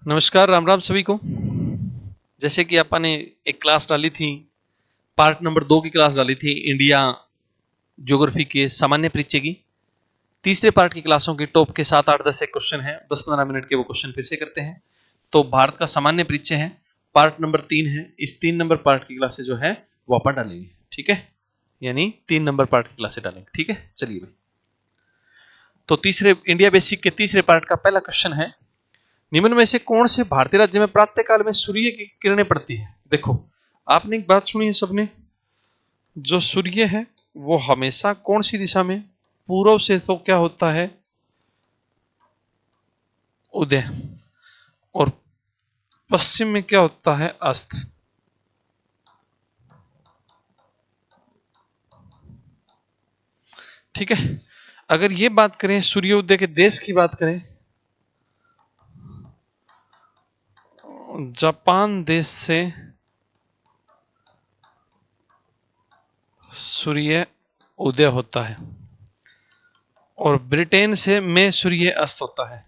नमस्कार, राम राम सभी को। जैसे कि अपन ने एक क्लास डाली थी, पार्ट नंबर 2 की क्लास डाली थी इंडिया ज्योग्राफी के सामान्य परिचय की। तीसरे पार्ट की क्लासों के टॉप के 7, 8, 10 एक क्वेश्चन है, 10-15 मिनट के वो क्वेश्चन फिर से करते हैं। तो भारत का सामान्य परिचय है, पार्ट नंबर 3 है। इस 3 नंबर पार्ट की क्लासे जो है वो अपन डालेंगे, ठीक है, यानी 3 नंबर पार्ट की क्लासे डालेंगे, ठीक है। चलिए भाई, तो तीसरे इंडिया बेसिक के तीसरे पार्ट का पहला क्वेश्चन है, निम्न में से कौन से भारतीय राज्य में प्रातः काल में सूर्य की किरणें पड़ती है। देखो, आपने एक बात सुनी है सबने, जो सूर्य है वो हमेशा कौन सी दिशा में, पूर्व से तो क्या होता है उदय, और पश्चिम में क्या होता है अस्त। ठीक है, अगर ये बात करें सूर्योदय के देश की बात करें, जापान देश से सूर्य उदय होता है और ब्रिटेन से में सूर्य अस्त होता है।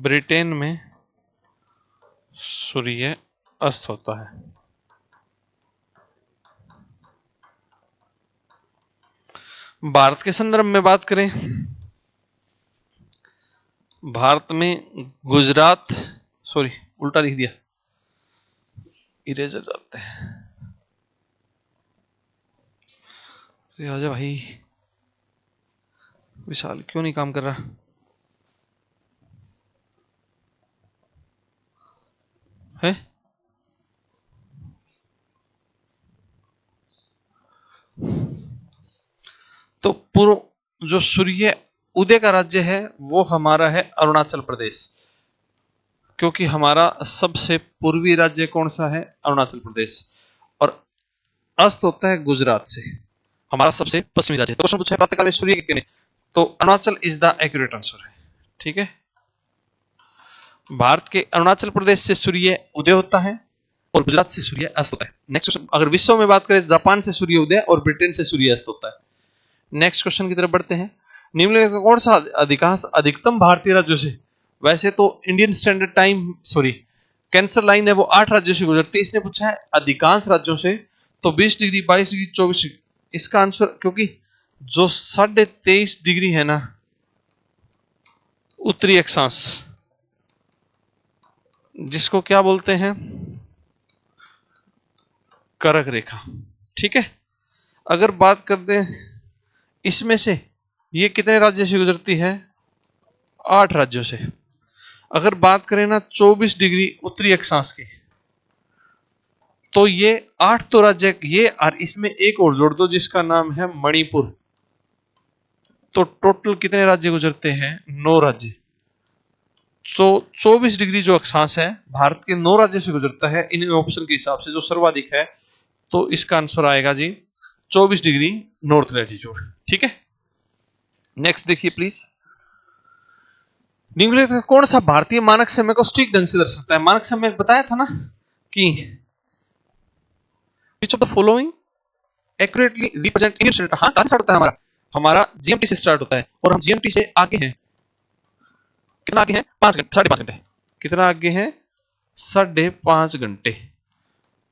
ब्रिटेन में सूर्य अस्त होता है। भारत के संदर्भ में बात करें, भारत में गुजरात, सॉरी उल्टा लिख दिया, इरेजर जाते हैं। आजा भाई, विशाल क्यों नहीं काम कर रहा है? तो पूर्व जो सूर्य उदय का राज्य है वो हमारा है अरुणाचल प्रदेश, क्योंकि हमारा सबसे पूर्वी राज्य कौन सा है, अरुणाचल प्रदेश, और अस्त होता है गुजरात से, हमारा सबसे पश्चिमी राज्य। तो क्वेश्चन पूछा है प्रातःकाल में सूर्य की किरणें, तो Arunachal is the accurate answer है, ठीक है। भारत के अरुणाचल प्रदेश से सूर्य उदय होता है और गुजरात से सूर्य अस्त होता है। नेक्स्ट क्वेश्चन, अगर विश्व में बात करें, जापान से सूर्य उदय और ब्रिटेन से सूर्य अस्त होता है। नेक्स्ट क्वेश्चन की तरफ बढ़ते हैं, निम्नलिखित का कौन सा अधिकांश अधिकतम भारतीय राज्यों से, वैसे तो Indian standard time sorry cancer line है वो 8 राज्यों से गुजरती है, इसने पूछा है अधिकांश राज्यों से, तो 20 डिग्री, 22 डिग्री, 24 डिग्री इसका आंसर, क्योंकि जो 23.5 डिग्री है ना उत्तरी अक्षांश, जिसको क्या बोलते हैं, कर्क रेखा, ठीक है। अगर बात कर दें इसमें से ये कितने राज्य से गुजरती है, 8 राज्यों से। अगर बात करें ना 24 डिग्री उत्तरी अक्षांश की, तो ये 8 तो राज्य ये, और इसमें एक और जोड़ दो जिसका नाम है मणिपुर, तो टोटल कितने राज्य गुजरते हैं, 9 राज्य। तो 24 डिग्री जो अक्षांश है भारत के 9 राज्यों से गुजरता है। इन ऑप्शन के हिसाब से जो सर्वाधिक है, तो इसका आंसर आएगा जी 24 डिग्री नॉर्थ लैटिट्यूड, ठीक है। नेक्स्ट देखिए प्लीज, निम्नलिखित कौन सा भारतीय मानक समय को सटीक ढंग से दर्शाता है। मानक समय बताया था ना कि which of the following accurately represent Indian standard, हाँ कहाँ से स्टार्ट होता है हमारा, हमारा जीएमटी से स्टार्ट होता है, और हम जीएमटी से आगे हैं, कितना आगे हैं, 5 घंटे, 5.5 घंटे, कितना आगे हैं, 5.5 घंटे।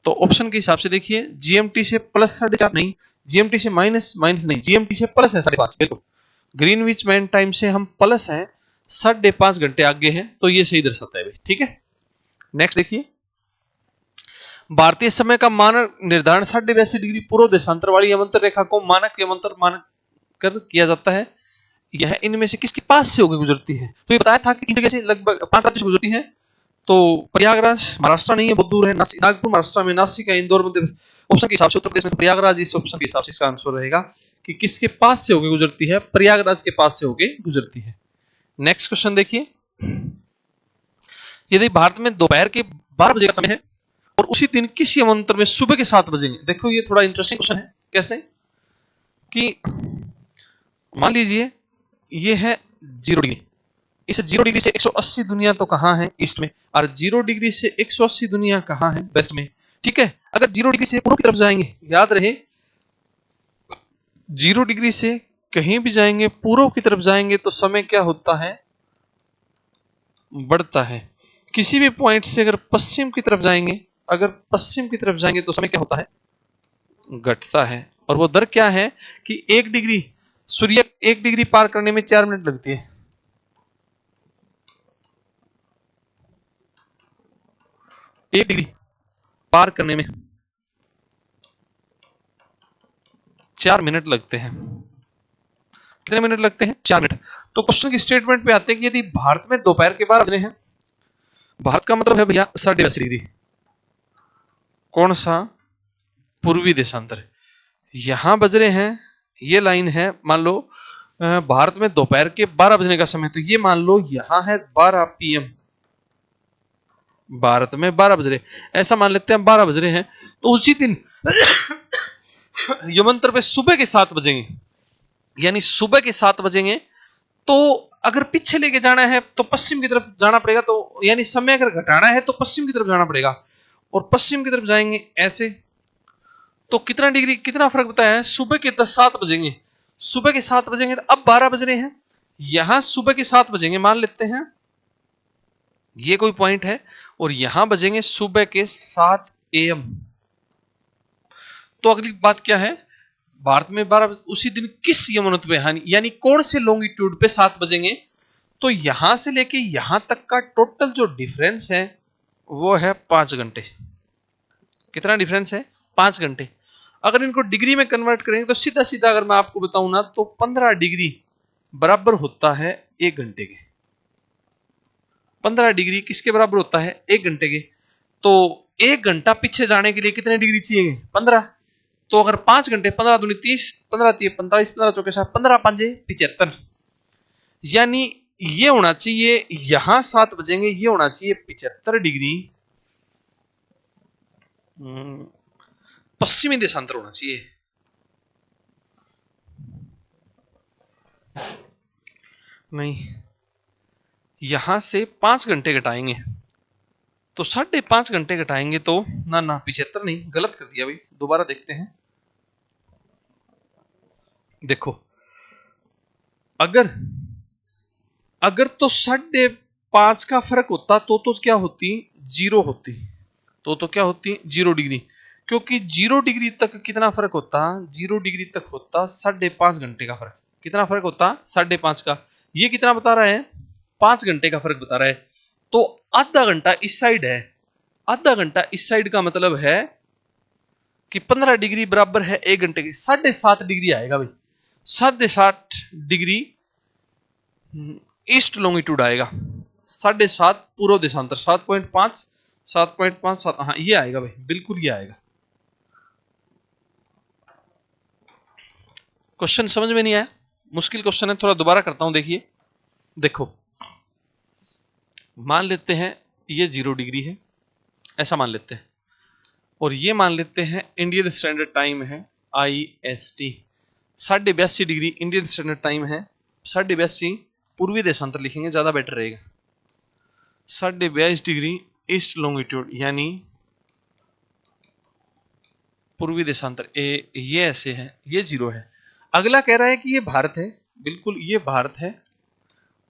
तो ऑप्शन के हिसाब से देखिए, जीएमटी से प्लस 4.5 नहीं, जीएमटी से माइनस नहीं, जीएमटी से प्लस है 5.5, बिल्कुल ग्रीनविच मीन टाइम से हम प्लस हैं, 5.5 घंटे आगे हैं, तो ये सही दर्शाता है भाई, ठीक है। नेक्स्ट देखिए, भारतीय समय का मानक निर्धारण 82.5 डिग्री पूर्व देशांतर वाली यमंतर रेखा को मानक यमंतर मानक कर किया जाता है। यह इनमें से किसके पास से होकर गुजरती है, तो ये बताया था कि इन जगह से लगभग 5 राज्यों से गुजरती है। तो प्रयागराज महाराष्ट्र नहीं है, बहुत दूर है, नागपुर महाराष्ट्र में, नासिक है, इंदौर मध्य, ऑप्शन के हिसाब से उत्तर प्रदेश में, तो प्रयागराज इस ऑप्शन के हिसाब से इसका आंसर रहेगा कि किसके पास से होकर गुजरती है, प्रयागराज के पास से होकर गुजरती है। नेक्स्ट क्वेश्चन देखिए, यदि भारत में दोपहर के 12 बजे का समय है और उसी दिन किस यमंतर में सुबह के 7 बजे, देखो ये थोड़ा इंटरेस्टिंग क्वेश्चन है। कैसे कि मान लीजिए ये है 0 डिग्री, इस 0 डिग्री से 180 दुनिया तो कहां है, ईस्ट में, और 0 डिग्री से 180 दुनिया कहां है, वेस्ट में, ठीक है। अगर 0 डिग्री से पूर्व की तरफ जाएंगे, याद रहे 0 डिग्री से कहीं भी जाएंगे, पूर्व की तरफ जाएंगे, तो समय क्या होता है, बढ़ता है। किसी भी पॉइंट से अगर पश्चिम की तरफ जाएंगे तो समय क्या होता है, घटता है। और वो दर क्या है कि 1 डिग्री, सूर्य 1 डिग्री पार करने में 4 मिनट लगती है। 1 डिग्री पार करने में 4 मिनट लगते हैं। कितने मिनट लगते हैं, 4 मिनट। तो क्वेश्चन की स्टेटमेंट पे आते हैं कि यदि भारत में दोपहर के 12 बजे हैं, भारत का मतलब है भैया 10:30 डिग्री, कौन सा, पूर्वी देशांतर। यहां बज रहे हैं, ये लाइन है, मान लो भारत में दोपहर के 12 बजने का समय, तो ये मान लो यहां है 12 PM, भारत में 12 बज रहे, ऐसा मान लेते हैं 12 बज रहे हैं। तो उसी दिन यमंतर पे सुबह के 7 बजेंगे, यानी सुबह के 7 बजेंगे। तो अगर पीछे लेके जाना है तो पश्चिम की तरफ जाना पड़ेगा, तो यानी समय अगर घटाना है तो पश्चिम की तरफ जाना पड़ेगा, और पश्चिम की तरफ जाएंगे ऐसे। तो कितना डिग्री, कितना फर्क बताया है, सुबह के 7 बजेंगे, सुबह के 7 बजेंगे, तो अब 12 बज रहे हैं, यहां सुबह के 7 बजेंगे, मान लेते हैं ये कोई पॉइंट है, और यहां बजेंगे सुबह के 7 AM। तो अगली बात क्या है, भारत में 12, उसी दिन किस यमनोत्त पे, यानी कौन से लॉन्गिट्यूड पे 7 बजेंगे। तो यहां से लेके यहां तक का टोटल जो डिफरेंस है वो है 5 घंटे। कितना डिफरेंस है, 5 घंटे। अगर इनको डिग्री में कन्वर्ट करेंगे तो सीधा सीधा अगर मैं आपको बताऊं ना, तो 15 डिग्री बराबर होता है 1 घंटे के। 15 डिग्री किसके बराबर होता है, 1 घंटे के। तो 1 घंटा पीछे जाने के लिए कितने डिग्री चाहिए, 15। तो अगर 5 घंटे, 15 दूनी 30, 15 3 45, 15 चौके 7, 15 5 75, यानी ये होना चाहिए, यहां 7 बजेंगे, ये होना चाहिए 75 डिग्री पश्चिमी देशांतर होना चाहिए। नहीं, यहां से 5 घंटे घटाएंगे, तो 5.5 घंटे घटाएंगे, तो ना ना 75 नहीं, गलत कर दिया भाई, दोबारा देखते हैं। देखो, अगर अगर तो 5.5 का फर्क होता तो क्या होती, 0 होती। तो क्या होती, 0 डिग्री। क्योंकि 0 डिग्री तक कितना फर्क होता, 0 डिग्री तक होता 5.5 घंटे का फर्क। कितना फर्क होता, 5.5 का। ये कितना बता रहा है, 5 घंटे का फर्क बता रहा है। तो आधा घंटा इस साइड है, आधा घंटा इस साइड का मतलब है कि 15 डिग्री बराबर है 1 घंटे के, 7.5 डिग्री आएगा भाई। 7.5 डिग्री ईस्ट लॉन्गिट्यूड आएगा, 7.5 पूर्व देशांतर, 7.5, 7.5, 7, हाँ ये आएगा भाई, बिल्कुल ये आएगा। क्वेश्चन समझ में नहीं आया, मुश्किल क्वेश्चन है, थोड़ा दोबारा करता हूं, देखिए। देखो, मान लेते हैं ये 0 डिग्री है, ऐसा मान लेते हैं, और ये मान लेते हैं इंडियन स्टैंडर्ड टाइम है IST, 82.5 degree Indian standard time है। 82.5 पूर्वी देशांतर लिखेंगे, ज्यादा बेटर रहेगा। 82.5 डिग्री ईस्ट लॉन्गिट्यूड, यानी पूर्वी देशांतर, ये ऐसे है, ये 0 है। अगला कह रहा है कि ये भारत है, बिल्कुल ये भारत है,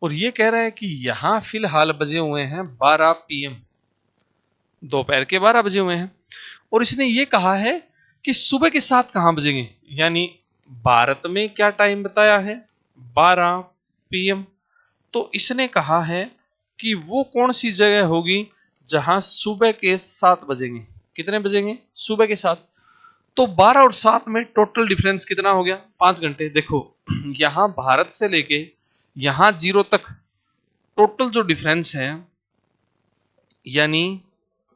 और ये कह रहा है कि यहां फिलहाल बजे हुए हैं 12 PM, दोपहर के 12 बजे हुए हैं। और इसने ये कहा है कि सुबह के 7 कहां बजेंगे, यानी भारत में क्या टाइम बताया है, 12 PM। तो इसने कहा है कि वो कौन सी जगह होगी जहां सुबह के 7 बजेंगे। कितने बजेंगे, सुबह के 7। तो 12 और 7 में टोटल डिफरेंस कितना हो गया, 5 घंटे। देखो, यहां भारत से लेके यहां 0 तक टोटल जो डिफरेंस है, यानी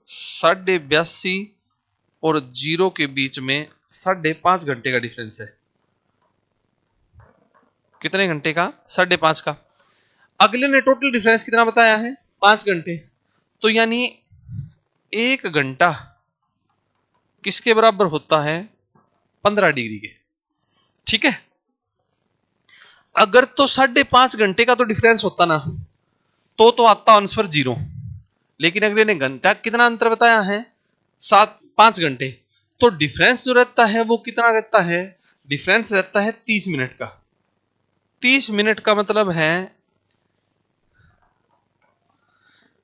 82.5 और 0 के बीच में 5.5 घंटे का डिफरेंस है। कितने घंटे का, 5.5 का। अगले ने टोटल डिफरेंस कितना बताया है, 5 घंटे। तो यानी 1 घंटा किसके बराबर होता है, 15 डिग्री के। ठीक है, अगर तो 5.5 घंटे का तो डिफरेंस होता ना, तो आता आंसर 0। लेकिन अगले ने घंटा कितना अंतर बताया है, 5 घंटे। तो डिफरेंस जो रहता है वो कितना रहता है, डिफरेंस रहता है 30 मिनट का। 30 मिनट का मतलब है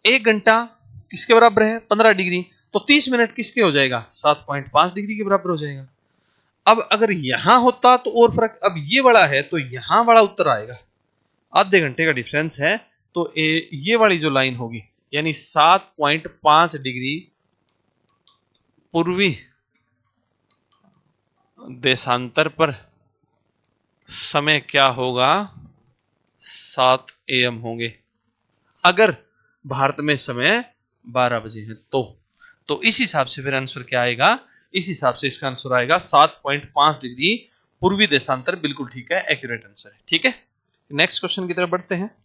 1 घंटा किसके बराबर है 15 डिग्री, तो 30 मिनट किसके हो जाएगा 7.5 डिग्री के बराबर हो जाएगा। अब अगर यहां होता तो और फर्क, अब ये बड़ा है तो यहां बड़ा उत्तर आएगा, आधे घंटे का डिफरेंस है, तो ये वाली जो लाइन होगी यानी 7.5 डिग्री पूर्वी देशांतर पर समय क्या होगा 7 AM होंगे। अगर भारत में समय 12 बजे है तो इस हिसाब से फिर आंसर क्या आएगा, इस हिसाब से इसका आंसर आएगा 7.5 डिग्री पूर्वी देशांतर। बिल्कुल ठीक है, एक्यूरेट आंसर है। ठीक है, नेक्स्ट क्वेश्चन की तरफ बढ़ते हैं।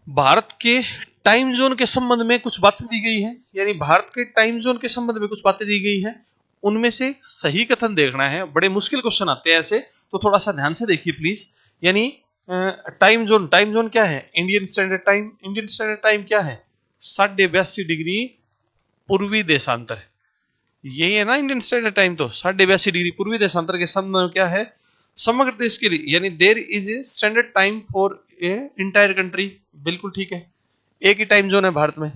भारत के टाइम जोन के संबंध में कुछ बातें दी गई है, यानी भारत के टाइम जोन के संबंध में कुछ बातें दी गई है, उनमें से सही कथन देखना है। बड़े मुश्किल क्वेश्चन आते हैं ऐसे, तो थोड़ा सा ध्यान से देखिए प्लीज। यानी टाइम जोन क्या है, Indian standard time. Indian standard time क्या है 82.5 डिग्री पूर्वी देशांतर, यही है ना इंडियन स्टैंडर्ड टाइम। तो 82.5 डिग्री पूर्वी देशांतर के संबंध में क्या है समग्र देश के लिए, यानी there is a standard time for a entire country. बिल्कुल ठीक है, एक ही टाइम जोन है भारत में।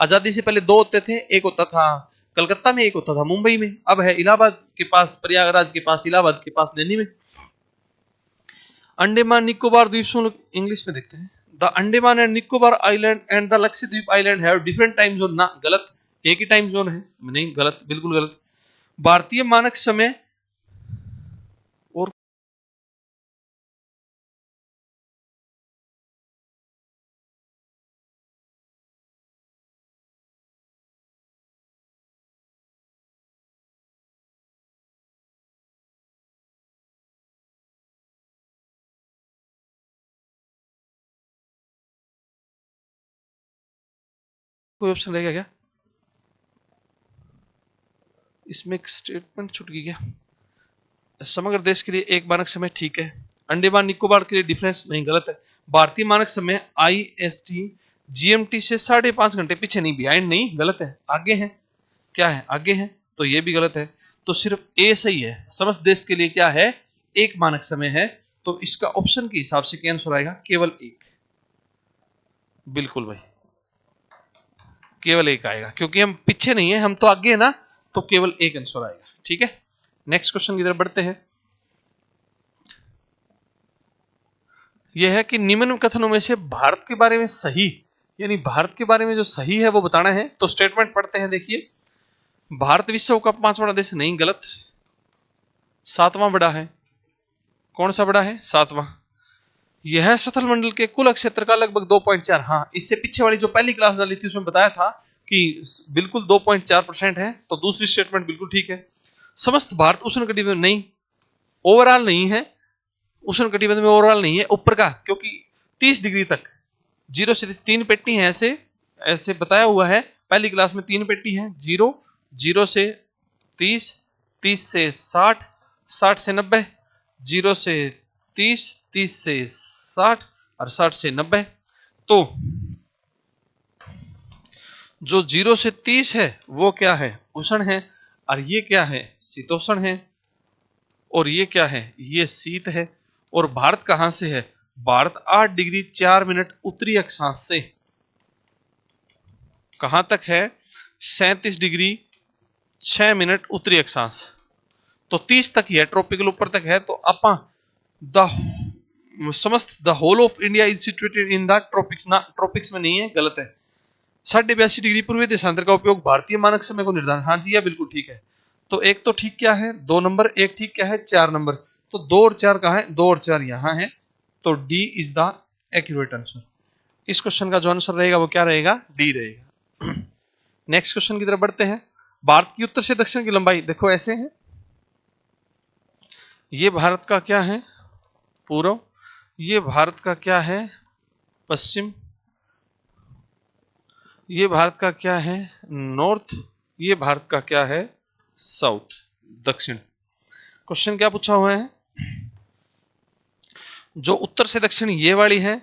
आजादी से पहले 2 होते थे, एक होता था कलकत्ता में, एक होता था मुंबई में, अब है इलाहाबाद के पास, प्रयागराज के पास, इलाहाबाद के पास, दिल्ली में। अंडमान निकोबार द्वीप समूह, इंग्लिश में देखते हैं, the Andaman and Nicobar island and the Lakshadweep island have different time zone. ना, गलत, एक ही टाइम जोन है। नहीं, गलत, बिल्कुल गलत। भारतीय मानक समय और कोई ऑप्शन रहेगा क्या इसमें? एक स्टेटमेंट छूट गई क्या? समग्र देश के लिए एक मानक समय, ठीक है। अंडमान निकोबार के लिए डिफरेंस, नहीं, गलत है। भारतीय मानक समय IST GMT से 5.5 घंटे पीछे, नहीं, बिहाइंड नहीं, गलत है, आगे है। क्या है, आगे है, तो ये भी गलत है। तो सिर्फ ए सही है। समस्त देश के लिए क्या है, एक मानक समय है, तो इसका ऑप्शन के हिसाब से क्या आंसर आएगा, केवल एक। बिल्कुल भाई, केवल एक आएगा, क्योंकि हम पीछे नहीं है, हम तो आगे है ना, तो केवल एक आंसर आएगा। ठीक है, नेक्स्ट क्वेश्चन की तरफ बढ़ते हैं। यह है कि निम्न कथनों में से भारत के बारे में सही, यानी भारत के बारे में जो सही है वो बताना है। तो स्टेटमेंट पढ़ते हैं, देखिए। भारत विश्व का 5वां बड़ा देश, नहीं, गलत, 7वां बड़ा है। कौन सा बड़ा है, 7वां। यह स्थल मंडल के कुल क्षेत्र का लगभग 2.4, हाँ, इससे पीछे वाली जो पहली क्लास डाली थी उसमें बताया था कि बिल्कुल 2.4% है, तो दूसरी स्टेटमेंट बिल्कुल ठीक है। समस्त भारत उष्णकटिबंध, नहीं, ओवरऑल नहीं है, उष्णकटिबंध में ओवरऑल नहीं है, ऊपर का, क्योंकि 30 डिग्री तक 0 से 3 पेटी है, ऐसे ऐसे बताया हुआ है पहली क्लास में, 3 पेटी है, 0 से 30, 30 से 60, 60 से 90, 0 से 30, 30 से 60 और 60 से 90। तो जो 0 से 30 है वो क्या है, उष्ण है, और ये क्या है, शीतोष्ण है, और ये क्या है, ये शीत है। और भारत कहां से है, भारत 8 डिग्री 4 मिनट उत्तरी अक्षांश से कहां तक है, 37 डिग्री 6 मिनट उत्तरी अक्षांश, तो 30 तक ही है, ट्रॉपिकल ऊपर तक है। तो अपा द समस्त the whole of India is situated in the tropics, ना, ट्रॉपिक्स में नहीं है, गलत है। 82.5 डिग्री पूर्वी देशांतर का उपयोग भारतीय मानक समय को निर्धारण, हाँ जी, यह बिल्कुल ठीक है। तो एक तो ठीक क्या है, 2 नंबर, एक ठीक क्या है, 4 नंबर। तो 2 और 4 कहाँ है, 2 और 4 यहाँ है, तो D is the accurate answer. इस क्वेश्चन का जो आंसर रहेगा वो क्या रहेगा, डी रहेगा। नेक्स्ट क्वेश्चन की तरफ बढ़ते हैं। भारत की उत्तर से दक्षिण की लंबाई देखो ऐसे है, ये भारत का क्या है, पूर्व, ये भारत का क्या है, पश्चिम, ये भारत का क्या है, नॉर्थ, ये भारत का क्या है, साउथ, दक्षिण। क्वेश्चन क्या पूछा हुआ है, जो उत्तर से दक्षिण ये वाली है,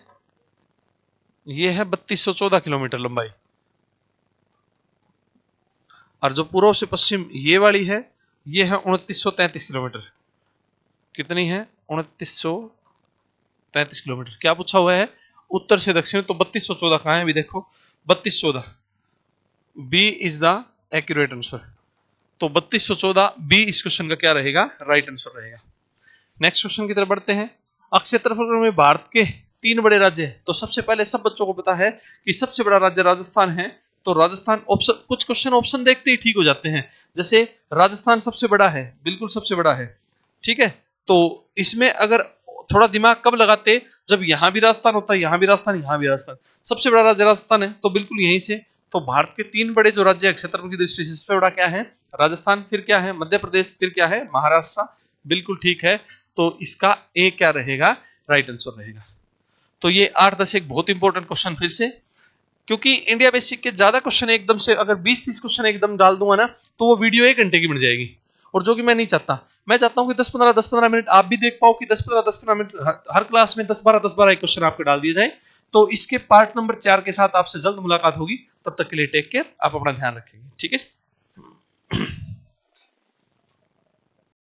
ये है 3214 किलोमीटर लंबाई, और जो पूर्व से पश्चिम ये वाली है, ये है 2933 किलोमीटर। कितनी है, 2933 किलोमीटर। क्या पूछा हुआ है, उत्तर से दक्षिण, तो 3214 कहाँ है अभी देखो, 3214 B is the accurate answer. तो 3214 बी इस क्वेश्चन का क्या रहेगा, राइट आंसर रहेगा। नेक्स्ट क्वेश्चन की तरफ बढ़ते हैं। अक्षय क्षेत्रफल में भारत के 3 बड़े राज्य हैं, तो सबसे पहले सब बच्चों को पता है कि सबसे बड़ा राज्य राजस्थान है। तो राजस्थान ऑप्शन, कुछ क्वेश्चन ऑप्शन देखते ही ठीक हो जाते हैं, जैसे राजस्थान सबसे बड़ा है, बिल्कुल सबसे बड़ा है, ठीक है। तो इसमें अगर थोड़ा दिमाग कब लगाते, जब यहां भी राजस्थान होता है, यहां भी राजस्थान, यहां भी राजस्थान, सबसे बड़ा राज्य राजस्थान है, तो बिल्कुल यहीं से। तो भारत के 3 बड़े जो राज्य क्षेत्रफल की दृष्टि से सबसे बड़ा क्या है, राजस्थान, फिर क्या है मध्य प्रदेश, फिर क्या है महाराष्ट्र, बिल्कुल ठीक है। तो इसका ए क्या रहेगा, राइट आंसर रहेगा। तो ये 8-10 एक बहुत इंपॉर्टेंट क्वेश्चन फिर से, क्योंकि इंडिया बेसिक के ज्यादा क्वेश्चन एकदम से अगर 20-30 क्वेश्चन एकदम डाल दूंगा ना, तो वो वीडियो 1 घंटे की बन जाएगी, और जो कि मैं नहीं चाहता। मैं चाहता हूं कि 10-15 मिनट आप भी देख पाओ, कि 10-15 मिनट हर क्लास में 10-12 क्वेश्चन आपके डाल दिए जाए। तो इसके पार्ट नंबर 4 के साथ आपसे जल्द मुलाकात होगी, तब तक के लिए टेक केयर, आप अपना ध्यान रखेंगे, ठीक है।